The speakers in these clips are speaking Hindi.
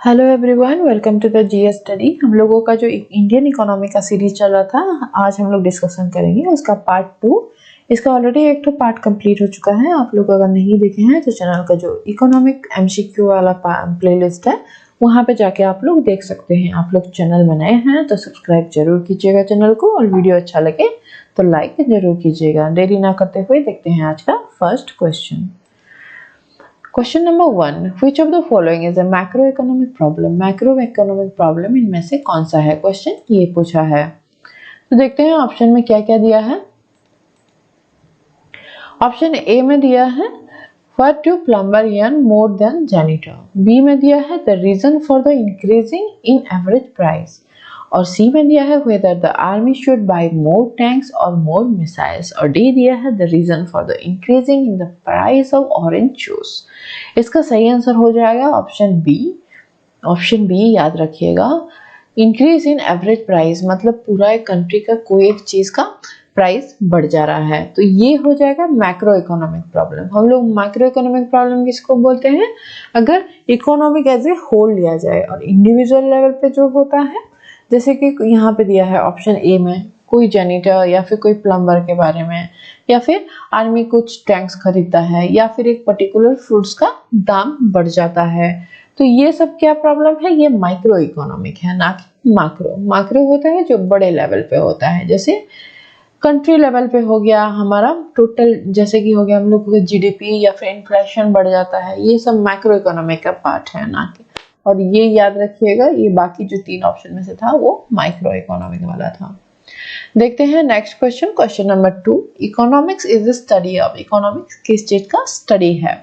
Hello everyone, welcome to the GS study. हम लोगों का जो इंडियन इकोनॉमी का सीरीज चल रहा था, आज हम लोग डिस्कशन करेंगे उसका पार्ट 2। इसका ऑलरेडी एक तो पार्ट कंप्लीट हो चुका है। आप लोग अगर नहीं देखे हैं तो चैनल का जो इकोनॉमिक एमसीक्यू वाला प्लेलिस्ट है वहाँ पे जाके आप लोग देख सकते हैं। आप लोग चैनल में नए हैं तो सब्सक्राइब जरूर कीजिएगा चैनल को, और वीडियो अच्छा लगे तो लाइक जरूर कीजिएगा। देरी ना करते हुए देखते हैं आज का first question. Question number 1, which of the following is a macro economic problem. Macro economic problem इनमें से कौन सा है, क्वेश्चन ये पूछा है। तो देखते हैं ऑप्शन में क्या क्या दिया है। ऑप्शन ए में दिया है what do plumber earn more than janitor. B में दिया है the reason for the increasing in average price, और सी में दिया है whether the army should buy more tanks or more missiles, और डी दिया है the reason for the increasing in the price of orange juice। इसका सही आंसर हो जाएगा ऑप्शन बी। ऑप्शन बी याद रखिएगा, इंक्रीज इन एवरेज प्राइस मतलब पूरा एक कंट्री का कोई एक चीज का प्राइस बढ़ जा रहा है, तो ये हो जाएगा मैक्रो इकोनॉमिक प्रॉब्लम। हम लोग मैक्रो इकोनॉमिक प्रॉब्लम किसको बोलते हैं, अगर इकोनॉमिक एज ए होल लिया जाए, और इंडिविजुअल लेवल पे जो होता है, जैसे कि यहाँ पे दिया है ऑप्शन ए में कोई जैनिटर या फिर कोई प्लम्बर के बारे में, या फिर आर्मी कुछ टैंक्स खरीदता है, या फिर एक पर्टिकुलर फ्रूट्स का दाम बढ़ जाता है, तो ये सब क्या प्रॉब्लम है, ये माइक्रो इकोनॉमिक है, ना कि मैक्रो। मैक्रो होता है जो बड़े लेवल पे होता है, जैसे कंट्री लेवल पे हो गया हमारा टोटल, जैसे कि हो गया हम लोग का जीडीपी या फिर इन्फ्लेशन बढ़ जाता है, ये सब मैक्रो इकोनॉमिक का पार्ट है, ना कि। और ये याद रखिएगा, ये बाकी जो तीन ऑप्शन में से था वो माइक्रो इकोनॉमिक वाला था। देखते हैं next question, question number 2। Economics is the study of. Economics किस चीज का स्टडी है।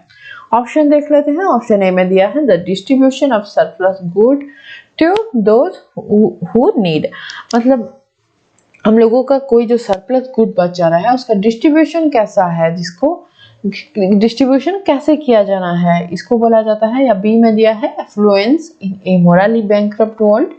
ऑप्शन देख लेते हैं। ऑप्शन ए में दिया है the distribution of surplus good to those who need, मतलब हम लोगों का कोई जो सरप्लस गुड बच जा रहा है उसका डिस्ट्रीब्यूशन कैसा है, जिसको डिस्ट्रीब्यूशन कैसे किया जाना है, इसको बोला जाता है। या बी में दिया है affluence in a morally bankrupt world.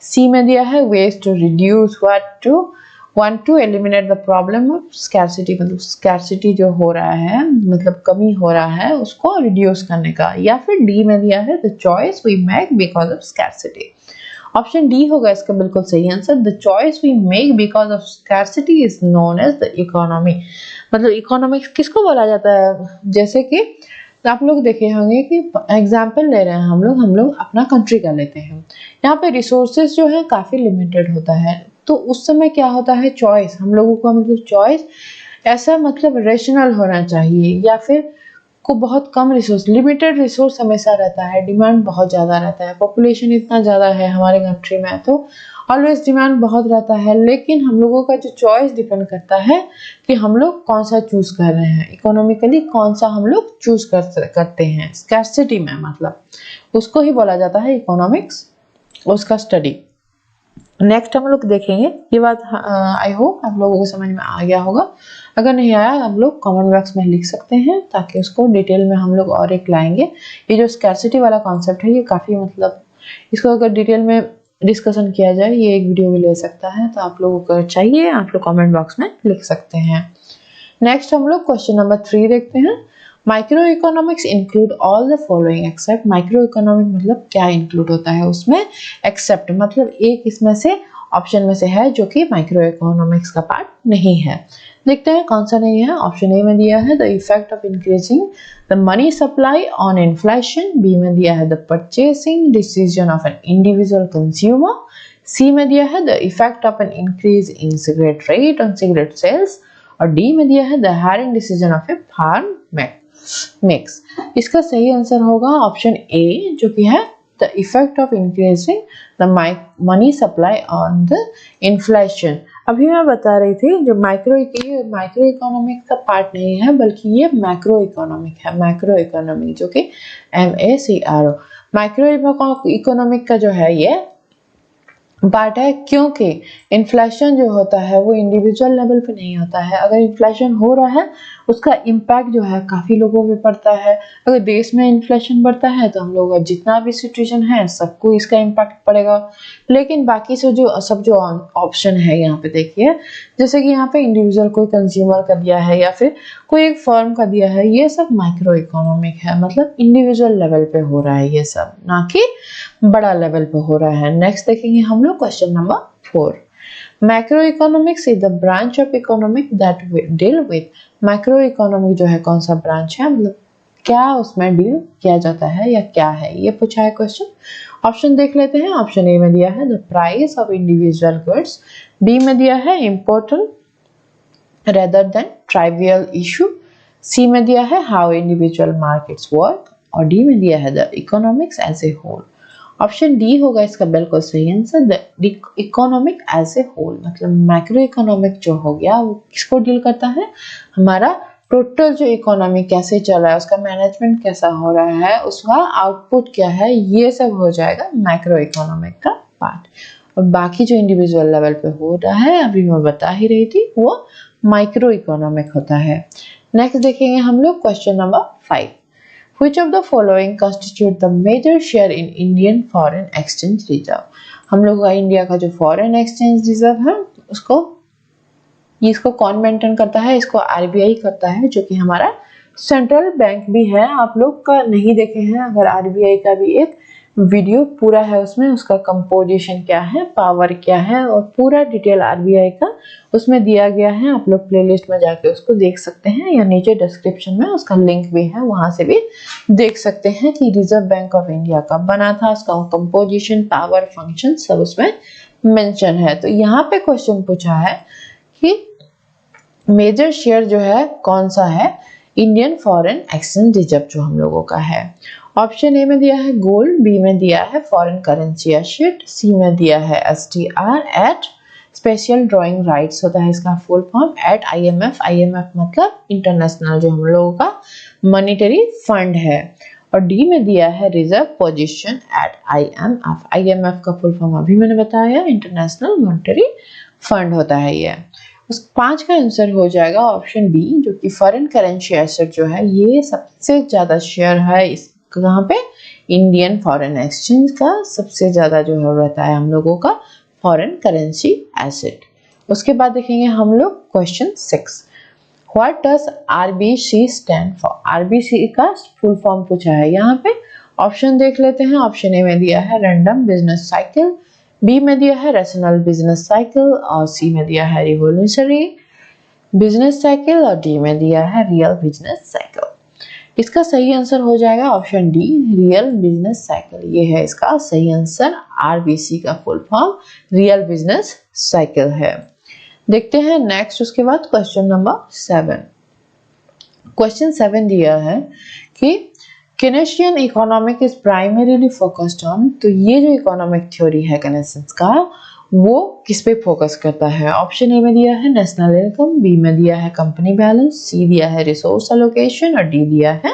C में दिया है ways to reduce want to eliminate the problem of scarcity, मतलब स्कैरसिटी जो हो रहा है, मतलब कमी हो रहा है, उसको रिड्यूस करने का। या फिर डी में दिया है the choice we make because of scarcity. Option D होगा इसका बिल्कुल सही answer. The choice we make because of scarcity is known as the economy, मतलब इकोनॉमिक्स किसको बोला जाता है। जैसे कि आप लोग देखे होंगे कि एग्जाम्पल ले रहे हैं हम लोग अपना कंट्री का लेते हैं, यहाँ पे रिसोर्सेज जो है काफी लिमिटेड होता है, तो उस समय क्या होता है, चॉइस हम लोगों का मतलब चॉइस ऐसा मतलब रेशनल होना चाहिए, या फिर को बहुत कम रिसोर्स, लिमिटेड रिसोर्स हमेशा रहता है, डिमांड बहुत ज़्यादा रहता है, पॉपुलेशन इतना ज़्यादा है हमारे कंट्री में, तो ऑलवेज डिमांड बहुत रहता है। लेकिन हम लोगों का जो चॉइस डिपेंड करता है कि हम लोग कौन सा चूज कर रहे हैं, इकोनॉमिकली कौन सा हम लोग चूज करते हैं स्कैरसिटी में, मतलब उसको ही बोला जाता है इकोनॉमिक्स, उसका स्टडी। नेक्स्ट हम लोग देखेंगे, ये बात आई होप आप लोगों को समझ में आ गया होगा। अगर नहीं आया हम लोग कमेंट बॉक्स में लिख सकते हैं, ताकि उसको डिटेल में हम लोग और एक लाएंगे। ये जो स्कैरसिटी वाला कॉन्सेप्ट है ये काफ़ी मतलब इसको अगर डिटेल में डिस्कशन किया जाए ये एक वीडियो भी ले सकता है, तो आप लोगों को चाहिए आप लोग कमेंट बॉक्स में लिख सकते हैं। नेक्स्ट हम लोग क्वेश्चन नंबर 3 देखते हैं। Micro economics include all the following except. Micro economic मतलब क्या इंक्लूड होता है उसमें, एक्सेप्ट मतलब एक इसमें से ऑप्शन में से है जो कि माइक्रो इकोनॉमिक्स का पार्ट नहीं है। देखते हैं कौन सा नहीं है। ऑप्शन ए में दिया है the effect of increasing the money supply on inflation. B में दिया है the purchasing decision of an individual consumer. C में दिया है the effect of an increase in cigarette rate on cigarette sales, और डी में दिया है the hiring decision of a firm mix. इसका सही आंसर होगा ऑप्शन ए, जो कि है the effect of increasing the money supply on the inflation. अभी मैं बता रही थी जो माइक्रो इकोनॉमिक का पार्ट नहीं है, बल्कि ये मैक्रो इकोनॉमिक है। मैक्रो इकोनॉमिक जो कि MACRO, माइक्रो इकोनॉमिक का जो है ये पार्ट है, क्योंकि इन्फ्लेशन जो होता है वो इंडिविजुअल लेवल पे नहीं होता है। अगर इन्फ्लेशन हो रहा है उसका इम्पैक्ट जो है काफ़ी लोगों पे पड़ता है। अगर देश में इन्फ्लेशन बढ़ता है तो हम लोग का जितना भी सिचुएशन है सबको इसका इम्पैक्ट पड़ेगा। लेकिन बाकी से जो ऑप्शन है यहाँ पे देखिए, जैसे कि यहाँ पे इंडिविजुअल कोई कंज्यूमर का दिया है या फिर कोई एक फर्म का दिया है, ये सब माइक्रो इकोनॉमिक है, मतलब इंडिविजुअल लेवल पे हो रहा है ये सब, ना कि बड़ा लेवल पे हो रहा है। नेक्स्ट देखेंगे हम लोग question number 4। Macro economics is the branch of economic that deal with, macro economic जो है कौन सा ब्रांच है, मतलब क्या उसमें डील किया जाता है या क्या है, ये पूछा है क्वेश्चन। ऑप्शन देख लेते हैं। ऑप्शन ए में दिया है the price of individual goods, B में दिया है important rather than trivial issue, C में दिया है हाउ इंडिविजुअल मार्केट्स वर्क, और डी में दिया है the economics as a whole. Option D होगा इसका बिल्कुल सही answer, the economic as a whole, मतलब मैक्रो इकोनॉमिक जो हो गया वो किसको डील करता है, हमारा टोटल जो इकोनॉमी कैसे चल रहा है, उसका मैनेजमेंट कैसा हो रहा है, उसका आउटपुट क्या है, ये सब हो जाएगा मैक्रो इकोनॉमिक का पार्ट। और बाकी जो इंडिविजुअल लेवल पे हो रहा है अभी मैं बता ही रही थी वो माइक्रो इकोनॉमिक होता है। नेक्स्ट देखेंगे हम लोग question number 5। Which of the following constitute the major share in Indian foreign exchange reserve? हम लोग का इंडिया का जो फॉरेन एक्सचेंज रिजर्व है इसको कौन मेंटेन करता है, इसको आरबीआई करता है, जो कि हमारा सेंट्रल बैंक भी है। आप लोग का नहीं देखे हैं अगर आरबीआई का भी एक वीडियो पूरा है, उसमें उसका कंपोजिशन क्या है, पावर क्या है और पूरा डिटेल आरबीआई का उसमें दिया गया है। आप लोग प्लेलिस्ट में जाके उसको देख सकते हैं या नीचे डिस्क्रिप्शन में उसका लिंक भी है, वहां से भी देख सकते हैं कि रिजर्व बैंक ऑफ इंडिया कब बना था, उसका कंपोजिशन, पावर, फंक्शन सब उसमें मेंशन है। तो यहाँ पे क्वेश्चन पूछा है कि मेजर शेयर जो है कौन सा है इंडियन फॉरेन एक्सचेंज रिजर्व जो हम लोगों का है। ऑप्शन ए में दिया है गोल्ड, बी में दिया है फॉरेन करेंसी एसेट, सी में दिया है SDR at special drawing rights होता है इसका full form, at IMF, IMF मतलब इंटरनेशनल जो हम लोगों का मॉनेटरी फंड है, और डी में दिया है reserve position at IMF, IMF का फुल फॉर्म अभी मैंने बताया इंटरनेशनल मॉनेटरी फंड होता है ये। उस 5 का आंसर हो जाएगा ऑप्शन बी, जो कि फॉरेन करेंसी एसेट जो है ये सबसे ज्यादा शेयर है इस कहाँ पे, इंडियन फॉरेन एक्सचेंज का सबसे ज्यादा जो है रहता है हम लोगों का फॉरेन करेंसी एसेट। उसके बाद देखेंगे हम लोग question 6। What does RBC stand for, RBC का फुल फॉर्म पूछा है यहाँ पे। ऑप्शन देख लेते हैं। ऑप्शन ए में दिया है रैंडम बिजनेस साइकिल, बी में दिया है रैशनल बिजनेस साइकिल, और सी में दिया है रिवोल्यूशनरी बिजनेस साइकिल, और डी में दिया है रियल बिजनेस साइकिल। इसका सही आंसर हो जाएगा option D, real business cycle, ये है इसका सही आंसर। आरबीसी का full form real business cycle है। देखते हैं नेक्स्ट उसके बाद क्वेश्चन नंबर 7। क्वेश्चन 7 दिया है कि Keynesian economic is primarily focused on, तो ये जो इकोनॉमिक थ्योरी है केनेशियंस का वो किस पे फोकस करता है। ऑप्शन ए में दिया है नेशनल इनकम, बी में दिया है कंपनी बैलेंस, सी दिया है रिसोर्स एलोकेशन, और डी दिया है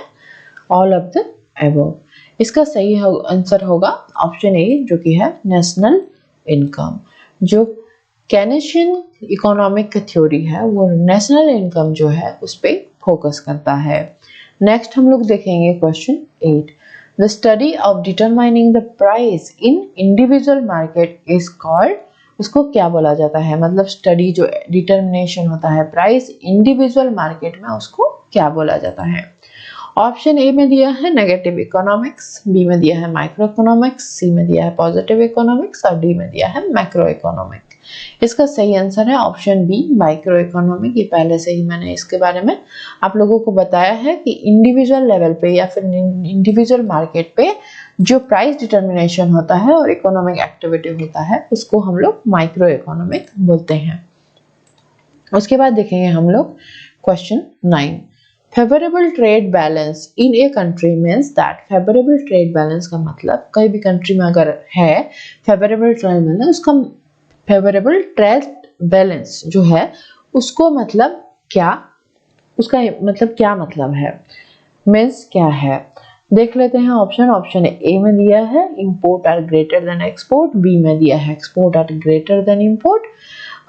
ऑल ऑफ द अबव। इसका सही आंसर होगा ऑप्शन ए, जो कि है नेशनल इनकम। जो केनेशियन इकोनॉमिक का थ्योरी है वो नेशनल इनकम जो है उस पे फोकस करता है। नेक्स्ट हम लोग देखेंगे question 8। The study of determining the price in individual market is called, उसको क्या बोला जाता है, मतलब स्टडी जो डिटर्मिनेशन होता है प्राइस इंडिविजुअल मार्केट में उसको क्या बोला जाता है। ऑप्शन ए में दिया है नेगेटिव इकोनॉमिक्स, बी में दिया है माइक्रो इकोनॉमिक्स, सी में दिया है पॉजिटिव इकोनॉमिक्स, और डी में दिया है मैक्रो इकोनॉमिक। इसका सही आंसर है ऑप्शन बी, माइक्रो इकोनॉमिक। ये पहले से ही मैंने इसके बारे में आप लोगों को बताया है कि इंडिविजुअल लेवल पे या फिर इंडिविजुअल मार्केट पे जो प्राइस डिटर्मिनेशन होता है और इकोनॉमिक एक्टिविटी होता है उसको हम लोग माइक्रो इकोनॉमिक बोलते हैं। उसके बाद देखेंगे हम लोग question 9। Favourable trade balance in a country means that, favourable trade balance का मतलब कई भी कंट्री में अगर है फेवरेबल ट्रेड बैलेंस, उसका फेवरेबल ट्रेड बैलेंस जो है उसको मतलब क्या, उसका मतलब क्या मतलब है, मीन्स क्या है। देख लेते हैं ऑप्शन। ऑप्शन ए में दिया है import are greater than export, B में दिया है export are greater than import,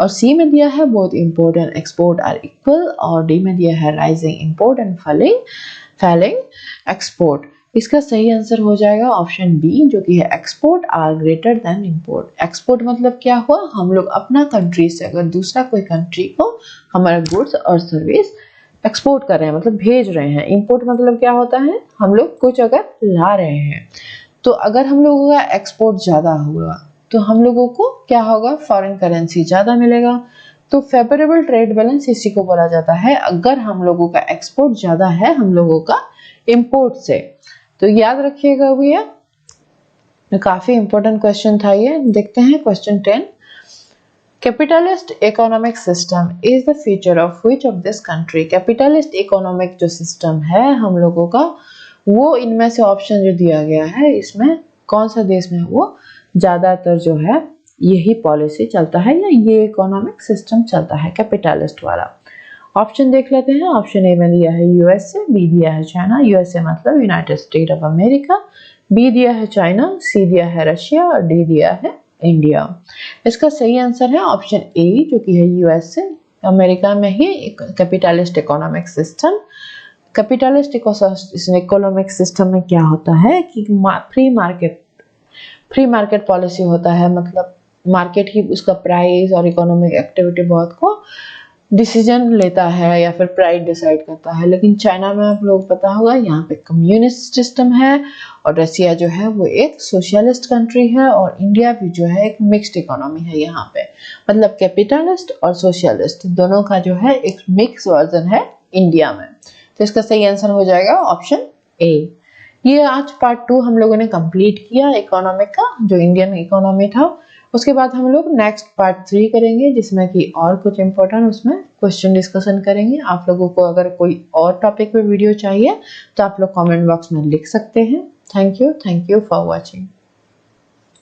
और सी में दिया है both import and export are equal, और डी में दिया है rising import and falling export. इसका सही आंसर हो जाएगा ऑप्शन बी, जो कि है export are greater than import. Export मतलब क्या हुआ, हम लोग अपना कंट्री से अगर दूसरा कोई कंट्री को हमारा गुड्स और सर्विस एक्सपोर्ट कर रहे हैं मतलब भेज रहे हैं। इंपोर्ट मतलब क्या होता है, हम लोग कुछ अगर ला रहे हैं तो अगर हम लोगों का एक्सपोर्ट ज़्यादा होगा तो हम लोगों को क्या होगा, फॉरेन करेंसी ज़्यादा मिलेगा। तो फेवरेबल ट्रेड बैलेंस इसी को बोला जाता है अगर हम लोगों का एक्सपोर्ट ज़्यादा है हम लोगों का इंपोर्ट से। तो याद रखिएगा भैया, काफ़ी इंपॉर्टेंट क्वेश्चन था ये। देखते हैं question 10। Capitalist economic system is the feature of which of this country. Capitalist economic जो सिस्टम है हम लोगों का, वो इनमें से ऑप्शन जो दिया गया है इसमें कौन सा देश में वो ज़्यादातर जो है यही पॉलिसी चलता है या ये इकोनॉमिक सिस्टम चलता है कैपिटलिस्ट वाला। ऑप्शन देख लेते हैं। ऑप्शन ए में दिया है यूएसए, बी दिया है चाइना, यूएसए मतलब United State of America, B दिया है चाइना, सी दिया है रशिया और डी दिया है इंडिया। इसका सही आंसर है ऑप्शन ए जो कि है यूएसए। अमेरिका में ही capitalist economic system. Capitalist economic system में क्या होता है कि फ्री मार्केट पॉलिसी होता है, मतलब मार्केट ही उसका प्राइस और इकोनॉमिक एक्टिविटी बहुत को डिसीजन लेता है या फिर प्राइस डिसाइड करता है। लेकिन चाइना में आप लोग पता होगा यहाँ पे कम्युनिस्ट सिस्टम है और रसिया जो है वो एक सोशलिस्ट कंट्री है और इंडिया भी जो है एक मिक्स्ड इकोनॉमी है यहाँ पे, मतलब कैपिटलिस्ट और सोशलिस्ट दोनों का जो है एक मिक्स वर्जन है इंडिया में। तो इसका सही आंसर हो जाएगा ऑप्शन ए। ये आज पार्ट 2 हम लोगों ने कंप्लीट किया इकोनॉमिक का, जो इंडियन इकोनॉमी था। उसके बाद हम लोग नेक्स्ट पार्ट 3 करेंगे जिसमें कि और कुछ इंपॉर्टेंट उसमें क्वेश्चन डिस्कशन करेंगे। आप लोगों को अगर कोई और टॉपिक पे वीडियो चाहिए तो आप लोग कमेंट बॉक्स में लिख सकते हैं। Thank you for watching.